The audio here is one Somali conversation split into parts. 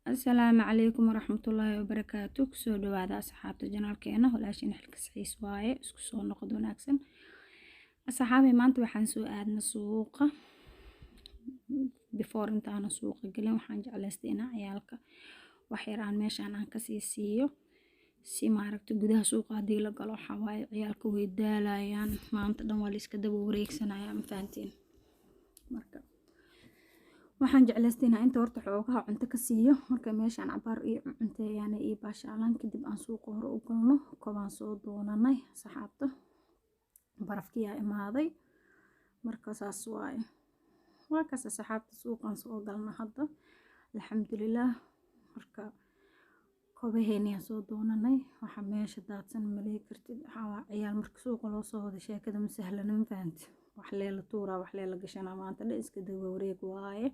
Asalaamu calaykum waraxmatullaahi wabarakaatu. Kusoo dhawaada asxaabta janaalkeena walaashin xilkas xiis waaye isku soo noqod wanaagsan. Asxaabay maanta waxaan soo aadna suuqa. Before intaana suuqa gelin waxaan jeclaystay inaan ciyaalka wax yar aan meeshaan aan kasii siiyo si maaragta gudaha suuqa haddii la galo waxaa waaye ciyaalka way daalayaan maanta dhan waa la iska daba wareegsanayaa ma fahantiin. Marka waxaan jeclaystay inaan inta horta xoogaha cunto ka siiyo marka meeshaan cabaar iyo cunteeyaan iyo baashaalan kadib aan suuqa hore u galno kobaan soo doonanay saxaabta barafkiyaa imaaday marka saas waaye waa kaas saxaabta suuqan soo galna hadda alxamdulillaah. Marka kobaheenniyaan soo doonanay waxa meesha daadsan malay kartid waxaa ciyaal marka suuqa loo soo wada sheekada ma sahlana ma fahanti wax leela tuuraa wax leela gashanaa maanta dhan iska daba wareeg waaye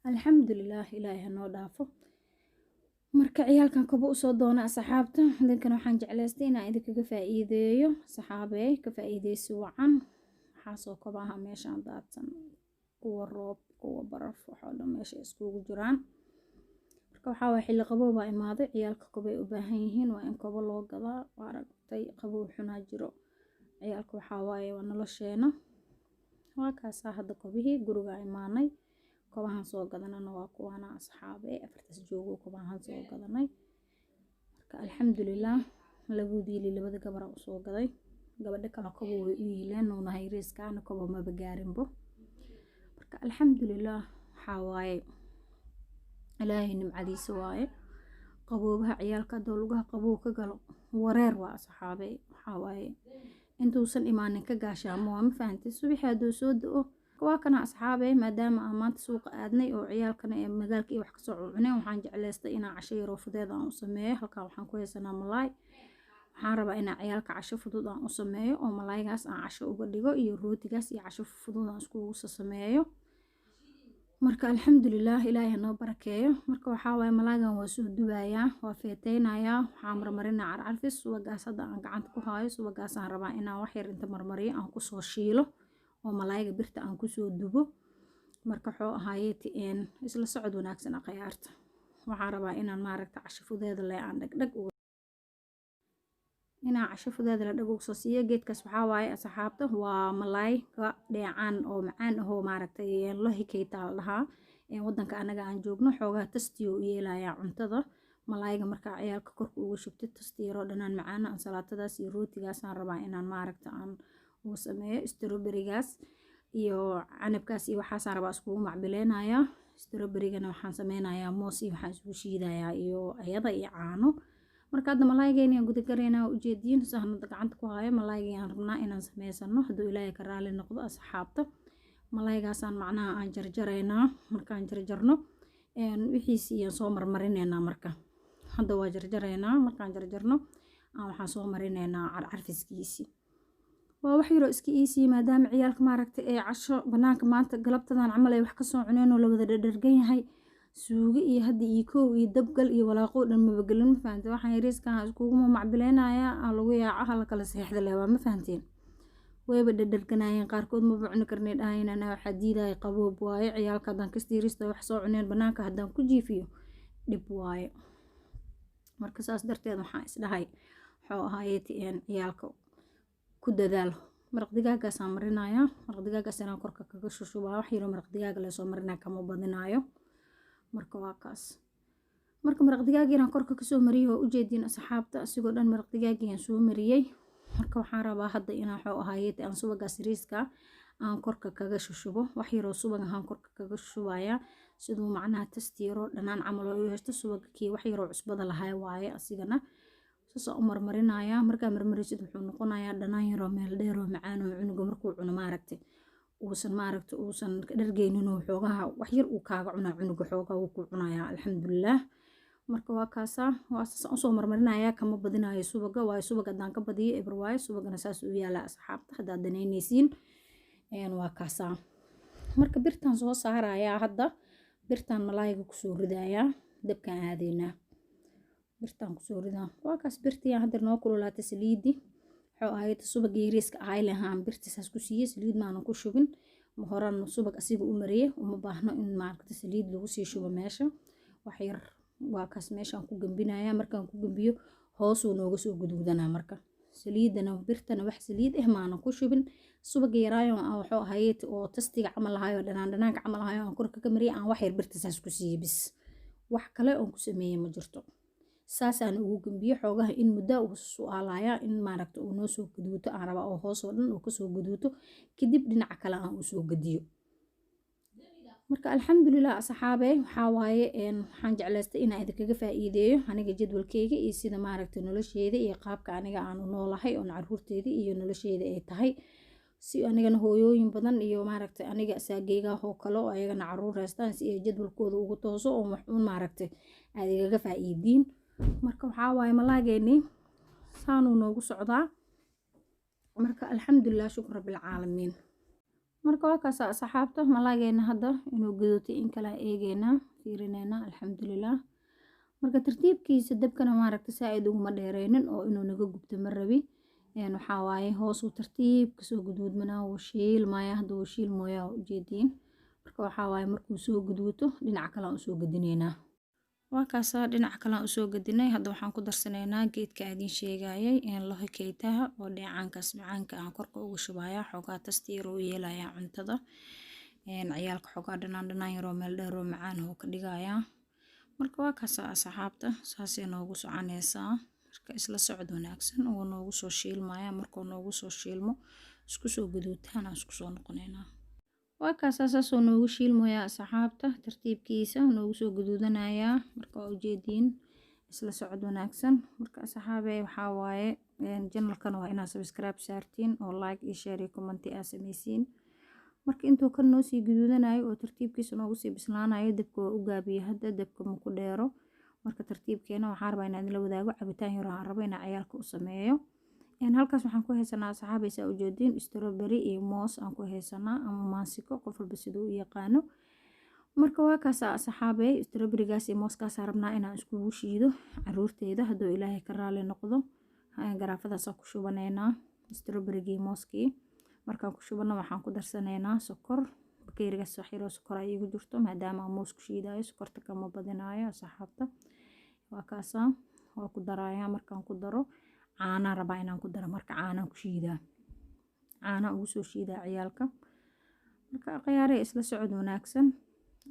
alxamdulillaah ilaahay hanoo dhaafo. Marka ciyaalkan kobo u soo doona asxaabta dadkan waxaan jeclaystay inaan idinkaga faa'iideeyo saxaabey ka faa'iideysi wacan waxaa soo kobaha meeshaan daadsan kuwa roob kuwa baraf waxoo dhan meesha iskugu jiraan. Marka waxaa waa xilli qabow baa imaaday ciyaalka kobay u baahan yihiin waa in kobo loo gadaa waa aragtay qabow xunaa jiro ciyaalka waxaa waaye waa nolosheena waa kaasaa hadda kobihii guriga imaanay kobahan soo gadanana waa kuwana asxaabey afartaas joogo kobahan soo gadanay. Marka alxamdulillaah labada gabar u soo gaday gabadha kala kobo way u yiileen nuuna hayriiskaana kobo maba gaarinbo. Marka alxamdulillaah waxaa waaye ilaahay nimcadiisa waaye qaboobaha ciyaalka hadda lugaha qabow ka galo wareer waa asxaabey waxaa waaye intuusan imaanin ka gaashaamo waa ma fahantay subaxii hadduu soo da'o waa kana asxaabey maadaama aan maanta suuqa aadnay oo ciyaalkana ee magaalka iyo wax kasoo cuneen waxaan jeclaystay inaan casho yaroo fudeed aan u sameeyo halkaa waxaan ku haysanaa malaay waxaan rabaa inaan ciyaalka casho fudud aan u sameeyo oo malaaygaas aan casho uga dhigo iyo rootigaas iyo casho fudud aan iskugu sameeyo. Marka alxamdulillaah ilaahay hanoo barakeeyo. Marka waxaa waaye malaaygan waa soo dubayaa waa feeteynayaa waxaan marmarinaa carcarfis subagaas hadda aan gacanta ku haayo subagaasaan rabaa inaan wax yar inta marmariyo aan kusoo shiilo oo malaayga birta aan kusoo dubo. Marka waxuu ahaayeeti isla socod wanaagsan akhyaarta waxaan rabaa inaan maaragta casho fudeeda le aan dhagdhag inaan casho fudeeda la dhag ugu soo siiyo geedkaas waxaa waaye asxaabta waa malaayga dheecaan oo macaan ahoo maaragtay lo hikeyta la dhahaa wadanka anaga aan joogno xoogaa tastiyo u yeelayaa cuntada malaayga markaa ciyaalka korka uga shubtid tastiyaroo dhanaan macaan ansalaatadaas iyo rootigaasaan rabaa inaan maaragta aan ugu sameeyo strawberrygaas iyo canabkaas iyo waxaasaan rabaa iskugu macbileynayaa strawberrygana waxaan sameynayaa moos iyo waxaan isugu shiidayaa iyo ayada iyo caano. Marka hadda malaaygeena guda gareynaa ujeediin sahnada gacanta ku haayo malaaygaan rabnaa inaan sameysano hadduu ilaahay ka raali noqdo asxaabta malaaygaasaan macnaha aan jarjaraynaa markaan jarjarno wixiisi iyaan soo marmarineynaa marka hadda waa jarjaraynaa markaan jarjarno waxaan soo marineynaa carcarfiskiisi waa wax yaroo iska iisii maadaama ciyaalka maaragtay ee casho banaanka maanta galabtadan camal ay wax ka soo cuneen oo la wada dhadhargan yahay suugi iyo hadda iyo koow iyo dabgal iyo walaaqo dhan maba gelin ma fahantay waxaan yariiskan iskugu macbileynayaa aan lagu yaacaha la kala seexda leh waa ma fahanteen wayba dhadharganayeen qaarkood maba cuni karnay dhahaynana waxaa diidaya qaboob waaye ciyaalka haddaan kasta yariista wax soo cuneen banaanka haddaan ku jiifiyo dhib waaye. Marka saas darteed waxaan isdhahay waxuu ahaayeeti ciyaalka ku dadaalo maraq digaagaasaan marinayaa maraq digaagaas inaan korka kaga shushubaa wax yaroo maraq digaaga lasoo marinaa kama badinaayo. Marka waa kaas marka maraq digaagiinaan korka kasoo mariyay oo ujeediin asxaabta asigoo dhan maraq digaagiinaan soo mariyay. Marka waxaan rabaa hadda inaan waxuu ahaayeeti aan subagaas yariiska aan korka kaga shushubo wax yaroo subag ahaan korka kaga shushubayaa siduu macnaha tastiyaroo dhanaan camal oo u yeeshto subagkii wax yaroo cusbada lahay waaye asigana saasaan u marmarinayaa markaa marmarisid wuxuu noqonayaa dhanaan yaroo meel dheeroo macaan oo cunuga markuu cuno maaragtay uusan dhargeynin oo xoogaha wax yar uu kaaga cunaa cunuga xoogaa wuu ku cunayaa alxamdulillaah. Marka waa kaasaa waa saasaan usoo marmarinayaa kama badinaayo subaga waayo subag haddaan ka badiyo eber waayo subagana saas u yaalaa asxaabta haddaad danaynaysiin waa kaasaa. Marka birtaan soo saarayaa hadda birtaan malaayga kusoo ridayaa dabkaan aadeynaa birtaan kusoo ridaa waa kaas birtiyaan hadda noo kululaatay saliidi waxuu ahayd subag yariiska ahay lahaan birtisaas ku siiyey saliid maanan ku shubin horan subag asiga u mariyay uma baahno in maaragta saliid lagu sii shubo meesha wax yar waa kaas meeshaan ku gambinayaa markaan ku gambiyo hoosuu nooga soo guduudanaa marka saliidana birtana wax saliid ah maana ku shubin subaga yaraayo aan waxuu ahayd oo tastiga camal lahayo dhanaanka camal lahayo aan korka ka mariyay aan wax yar birta saas ku siiyay bis wax kale oo ku sameeyay ma jirto saasaan ugu gambiyo xoogaha in muddo uu su'aalayaa in maaragta uu noo soo gaduuto aan rabaa oo hoos oo dhan uu ka soo gaduuto kadib dhinaca kale aan u soo gadiyo marka alxamdulilah asxaabey waxaa waaye waxaan jeclaystay inaan idinkaga faa'iideeyo aniga jadwalkeyga iyo sida maaragta nolosheeda iyo qaabka aniga aan u noolahay oo caruurteeda iyo nolosheeda ay tahay si anigana hooyooyin badan iyo maaragta aniga asaageyga oo kale oo ayagana caruur haystaan si ay jadwalkooda ugu tooso oo wax uun maaragta aad igaga faa'iidiin marka waxaa waaye malaageeni saanuu noogu socdaa marka alxamdulilah shukr rabbil caalamiin marka waa kaas asxaabta malaageena hadda inuu gaduutay in kala eegeena fiirineyna alxamdulilah marka tartiibkiisa dabkana maaragta saaid uguma dheereynin oo inuu naga gubto ma rabi waxaa waaye hoosuu tartiib kasoo guduudmanaa wuu shiilmaya hadda wuu shiilmooyaa ujeediin marka waxaa waaye markuu soo guduuto dhinaca kale aan usoo gadineynaa waa kaasaa dhinaca kale aan usoo gadinay hadda waxaan ku darsanaynaa geedka aadiin sheegayay laho keytaha oo dheecaankaas macaanka aan korka ugu shubayaa xoogaa tastiir u yeelayaa cuntada ciyaalka xoogaa dhanaan yaroo meel dheeroo macaan oo ka dhigayaa marka waa kaasaa asxaabta saasay noogu soconaysaa marka isla socod wanaagsan oo noogu soo shiilmaya markuu noogu soo shiilmo isku soo gaduutaan aan isku soo noqonaynaa waa kaasaa saasoo noogu shiilmaya asxaabta tartiibkiisa noogu soo gaduudanayaa marka waa ujeediin isla socod wanaagsan marka asxaabey waxaa waaye channelkan waa inaad subscribe saartiin oo like iyo share iyo comment aad sameysiin marka intuu kan noo sii gaduudanayo oo tartiibkiisa noogu sii bislaanayo dabka waa u gaabiye hadda dabka ma ku dheero marka tartiibkeena waxaan rabaa inaan la wadaago cabitaan yar aan rabo inaan ciyaalka u sameeyo halkaas waxaan ku haysanaa asxaabey saa ujeediin strawberry iyo moos aan ku haysanaa ama maansiko qof walba siduu u yaqaano marka waa kaas asxaabey strawberrygaas iyo mooskaas rabnaa inaan iskugu shiido caruurteeda hadduu ilaahay ka raali noqdo garaafadaas ku shubaneynaa strawberrygii mooskii markaan ku shubano waxaan ku darsanaynaa sokor bakeerigaas wax yaroo sokor ay igu jirto maadaama aan moos ku shiidayo sokorta kama badinayo asxaabta waa kaasaa waa ku darayaa markaan ku daro caana rabaa inaan ku daro marka caana ku shiidaa caana ugu soo shiidaa ciyaalka marka khiyaarey isla socod wanaagsan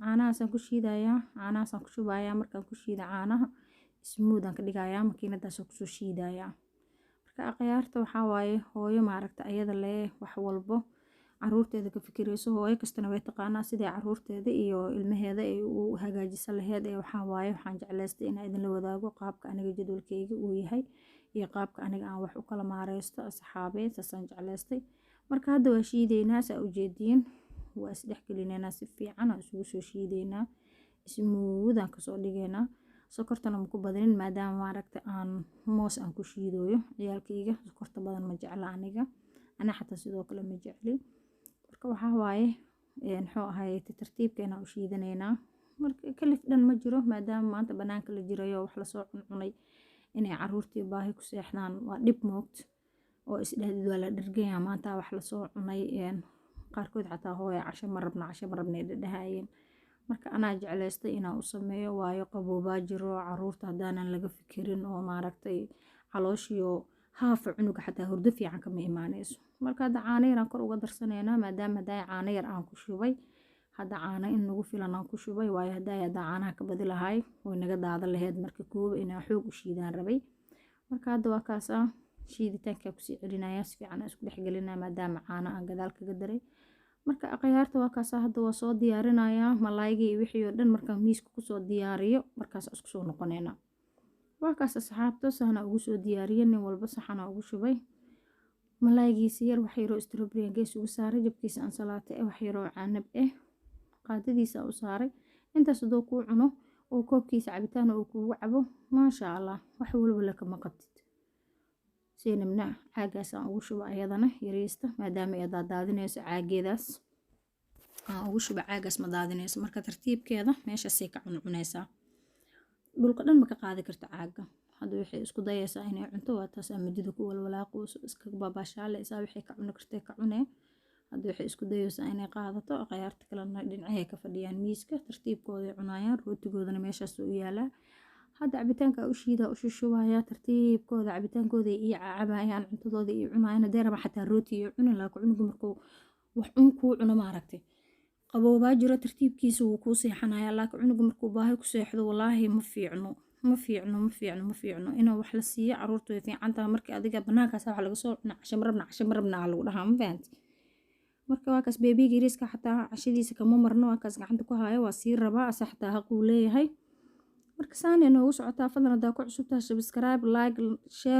caanahaasaan ku shiidayaa caanahaasaan ku shubayaa markaan ku shiida caanaha smooth aan ka dhigayaa makiinadaasaan kusoo shiidayaa marka khiyaarta waxaa waaye hooyo maaragta ayada lee wax walbo caruurteeda ka fikirayso hooyo kastana way taqaanaa sidai caruurteeda iyo ilmaheeda ay u hagaajisa laheyd waxaa waaye waxaan jeclaystay inaan idinla wadaago qaabka aniga jadwalkeyga uu yahay iyo qaabka aniga aan wax u kala maareysto asxaabeed saasaan jeclaystay marka hadda waa shiideynaa saa ujeediin waa isdhexgelineynaa si fiican aan isugu soo shiideynaa smooth aan kasoo dhigeynaa sokortana maku badanin maadaama maaragta aan moos aan ku shiidooyo ciyaalkeyga sokorta badan ma jecla aniga ana xataa sidoo kale ma jecli marka waxaa waaye muxuu ahayd tartiibkeena u shiidaneynaa marka kalif dhan ma jiro maadaama maanta banaanka la jirayo wax lasoo cuncunay inay caruurtii baahi ku seexdaan waa dhib moogt oo isdhahdid waa la dhargayaa maanta wax lasoo cunay qaarkood xataa hooya casho ma rabnay dhadhahayeen marka anaa jeclaystay inaan u sameeyo waayo qaboobaa jiro caruurta haddaanan laga fikirin oo maaragtay calooshiyo haafa cunuga xataa hurdo fiican kama imaaneyso marka hadda caano yar aan kor uga darsanaynaa maadaama haddaa caano yar aan ku shubay hadda caano in nagu filan aan ku shubay waayo haddaa caanaha ka badi lahay way naga daada laheyd marka kooba inaan xoog u shiidaan rabay marka hadda waa kaasaa shiiditaankaa kusii celinaya si fiican aan isku dhexgelinaa maadaama caano aan gadaal kaga daray marka khiyaarta waa kaasaa hadda waa soo diyaarinayaa malaayigii wixii oo dhan markaan miiska kusoo diyaariyo markaas isku soo noqoneynaa waa kaas asxaabta saxna ugu soo diyaariyay nin walba saxana ugu shubay malaayigiisa yar wax yaroo strawberry gees ugu saaray jabkiisa ansalaate wax yaroo canab qaadadiisa u saaray intaas hadoo kuu cuno oo koobkiisa cabitaan oo kuugu cabo maasha allah wax walba la kama qabtid seenamna caagaas aan ugu shuba ayadana yariista maadaama ay daadinayso caageedaas aan ugu shuba caagaas ma daadinayso marka tartiibkeeda meeshaasay ka cunaysaa dhulka dhan ma ka qaadi karto caaga hadda waxay isku dayaysaa inay cunto waa taas midida ku walwalaaqayso iska baabashaaleysaa waxay ka cuni kartay ka cunee hadda waxay isku dayaysaa inay qaadato qayaarta kalena dhinacahay ka fadhiyaan miiska tartiibkooda cunayaan rootigoodana meeshaas u yaalaa hadda cabitaanka u shiida u shushubaya tartiibkooda cabitaankooda iyo cabayaan cuntadooda iyo cunayaan hadee raba xataa rooti iyo cunin laakiin cunugu markuu wax kuu cuno maaragtay qaboobaa jiro tartiibkiisa wuu kuu seexanayaa laakiin cunugu markuu baahi ku seexdo wallaahi ma fiicno inuu wax la siiyo caruurtu way fiican tahay markii adiga banaankaas wax laga soo casho marabna lagu dhahaa ma fahanti marka waa kaas beebiga yariiska xataa cashadiisa kama marno waa kaas gacanta ku haayo waa sii rabaa asa xataa xaq uu leeyahay marka saan inoogu socotaa fadlan hadaa ku cusubtahay subscribe like share